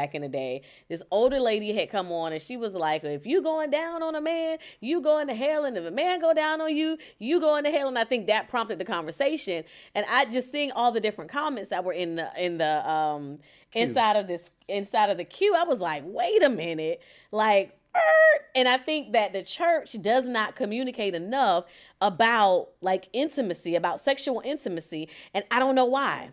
back in the day. This older lady had come on and she was like, if you going down on a man, you going to hell. And if a man go down on you, you going to hell. And I think that prompted the conversation. And I just seeing all the different comments that were in the inside of the queue, I was like, wait a minute. Like, and I think that the church does not communicate enough about like intimacy, about sexual intimacy. And I don't know why.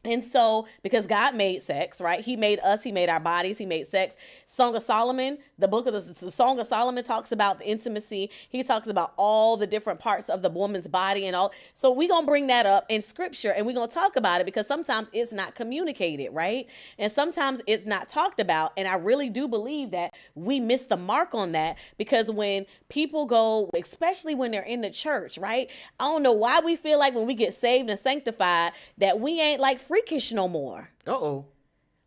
And so, because God made sex, right? He made us, he made our bodies, he made sex. Song of Solomon, the book of the Song of Solomon talks about the intimacy. He talks about all the different parts of the woman's body and all. So we're going to bring that up in scripture and we're going to talk about it because sometimes it's not communicated, right? And sometimes it's not talked about. And I really do believe that we miss the mark on that because when people go, especially when they're in the church, right? I don't know why we feel like when we get saved and sanctified that we ain't like freakish no more. Uh-oh.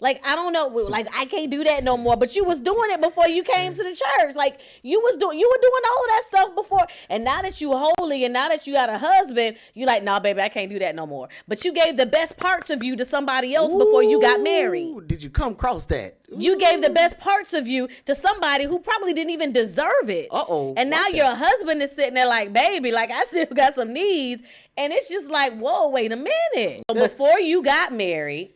Like, I don't know, like, I can't do that no more, but you was doing it before you came to the church. Like, you were doing all of that stuff before. And now that you holy and now that you got a husband, you like, nah, baby, I can't do that no more. But you gave the best parts of you to somebody else before you got married. Did you come across that? Ooh. You gave the best parts of you to somebody who probably didn't even deserve it. Uh-oh. And now your husband is sitting there like, baby, like, I still got some needs. And it's just like, whoa, wait a minute. So before you got married,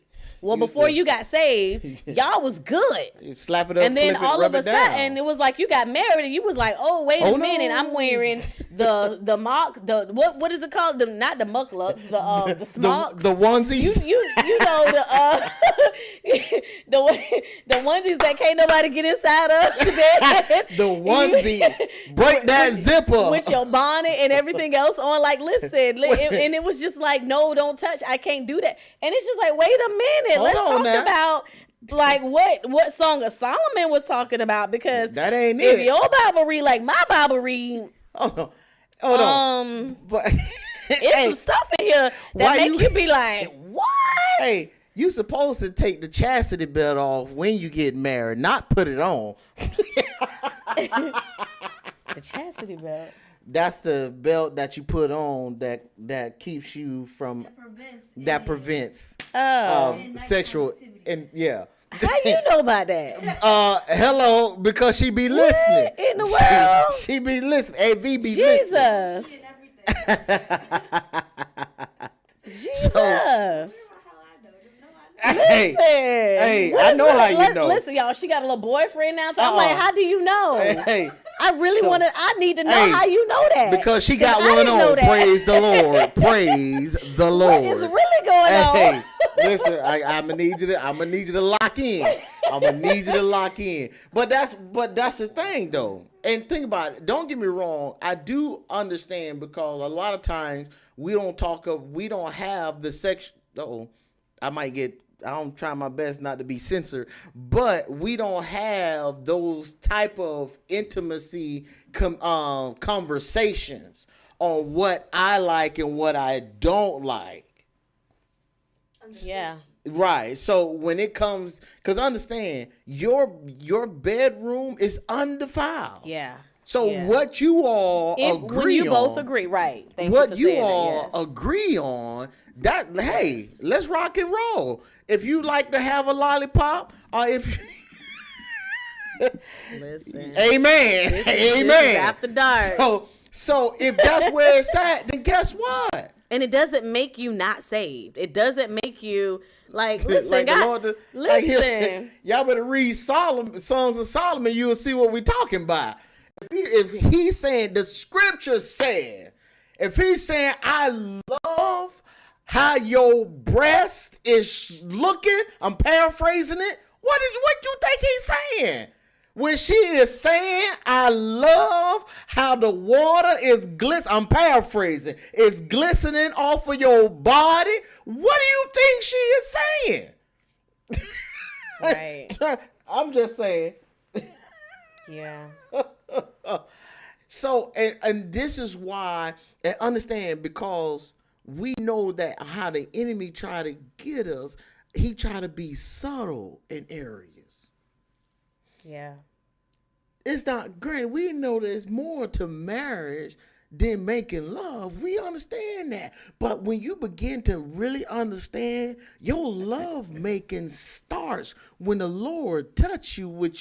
before you got saved, y'all was good. You slap it up, and then flip it, all of a down. sudden, it was like you got married, and you was like, "Oh, wait a minute, I'm wearing what is it called? Not the mucklucks, the smocks, the onesies. You know the onesies that can't nobody get inside of. The onesie, break that zipper with your bonnet and everything else on. Like, listen, and it was just like, no, don't touch. I can't do that. And it's just like, wait a minute. Let's talk about like what Song of Solomon was talking about because that ain't if it. your Bible read like my Bible read, hold on. But it's some stuff in here that make you be like, what? Hey, you supposed to take the chastity belt off when you get married, not put it on. The chastity belt. That's the belt that you put on that keeps you from prevents sexual and yeah. How you know about that? Hello, because she be listening. What in the world? She be listening. AV be Jesus. listening. Jesus. Hey, I know how you know. Listen, y'all, she got a little boyfriend now. So I'm like, how do you know? Hey. I need to know how you know that. Because she got one on. Praise the Lord. Praise the Lord. What is really going on? Hey, listen, I'm gonna need you to lock in. I'm gonna need you to lock in. But that's the thing though. And think about it. Don't get me wrong. I do understand because a lot of times we don't have the sex. I'm trying my best not to be censored, but we don't have those type of intimacy conversations on what I like and what I don't like. Yeah. Right. So when it comes, because understand, your bedroom is undefiled. Yeah. So what you all agree when you on, both agree, right? What you all agree on, that hey, let's rock and roll. If you like to have a lollipop, or if listen, amen, this amen. is after dark. So if that's where it's at, then guess what? And it doesn't make you not saved. It doesn't make you like listen, like God, listen. Y'all better read Songs of Solomon. You'll see what we're talking about. If he's saying the scripture said, if he's saying I love how your breast is looking, I'm paraphrasing it. What you think he's saying? When she is saying I love how the water is I'm paraphrasing, it's glistening off of your body. What do you think she is saying? Right. I'm just saying. Yeah. So, and this is why, and understand, because we know that how the enemy try to get us, he try to be subtle in areas. Yeah. It's not great. We know there's more to marriage than making love. We understand that. But when you begin to really understand, your love making starts when the Lord touch you with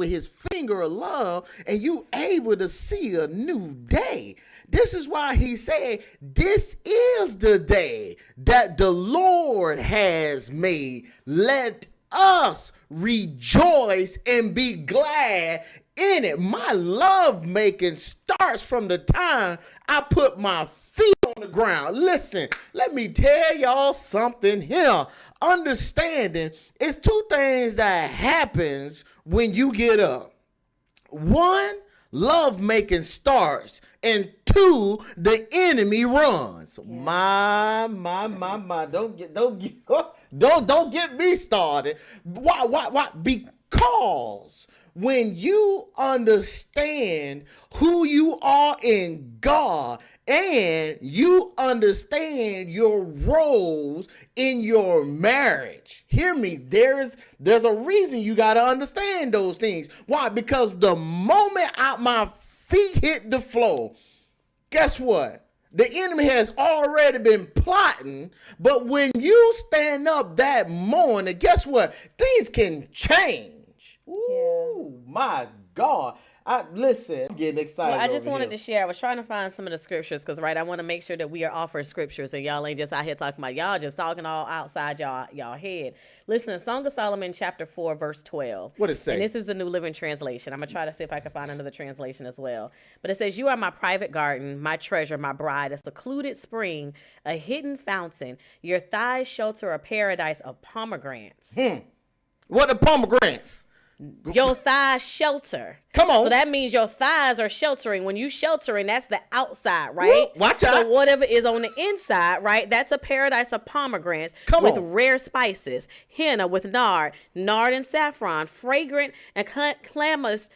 his finger of love, and you able to see a new day. This is why he said, this is the day that the Lord has made. Let us rejoice and be glad in it. My love making starts from the time I put my feet on the ground. Listen, let me tell y'all something here. Understanding, it's two things that happens when you get up. One, love making starts, and two, the enemy runs. Yeah. My. Don't get me started. Why? Because when you understand who you are in God and you understand your roles in your marriage, hear me, there's a reason you got to understand those things. Why? Because the moment my feet hit the floor, guess what? The enemy has already been plotting, but when you stand up that morning, guess what? Things can change. Ooh, my God. Listen, I'm getting excited. Well, I just wanted to share. I was trying to find some of the scriptures because, right, I want to make sure that we are offered scriptures and y'all ain't just out here talking about y'all just talking all outside y'all head. Listen, Song of Solomon, chapter 4, verse 12. What it say? And this is the New Living Translation. I'm going to try to see if I can find another translation as well. But it says, you are my private garden, my treasure, my bride, a secluded spring, a hidden fountain. Your thighs shelter a paradise of pomegranates. What are pomegranates? Your thighs shelter. Come on. So that means your thighs are sheltering. When you sheltering, that's the outside, right? Watch out. So whatever is on the inside, right? That's a paradise of pomegranates with rare spices. Henna with nard and saffron, fragrant and calamus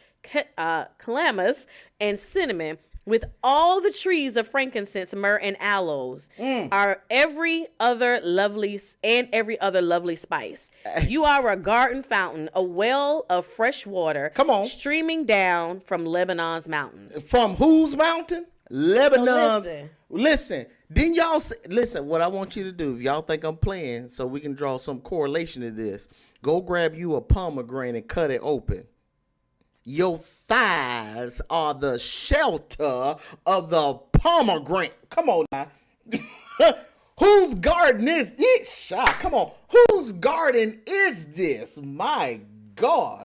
and cinnamon, with all the trees of frankincense, myrrh, and aloes, are every other lovely spice. You are a garden fountain, a well of fresh water. Come on. Streaming down from Lebanon's mountains. From whose mountain? Lebanon's. So listen. Then y'all listen. What I want you to do, if y'all think I'm playing, so we can draw some correlation to this, go grab you a pomegranate and cut it open. Your thighs are the shelter of the pomegranate. Come on now. Whose garden is this? Come on. Whose garden is this? My God.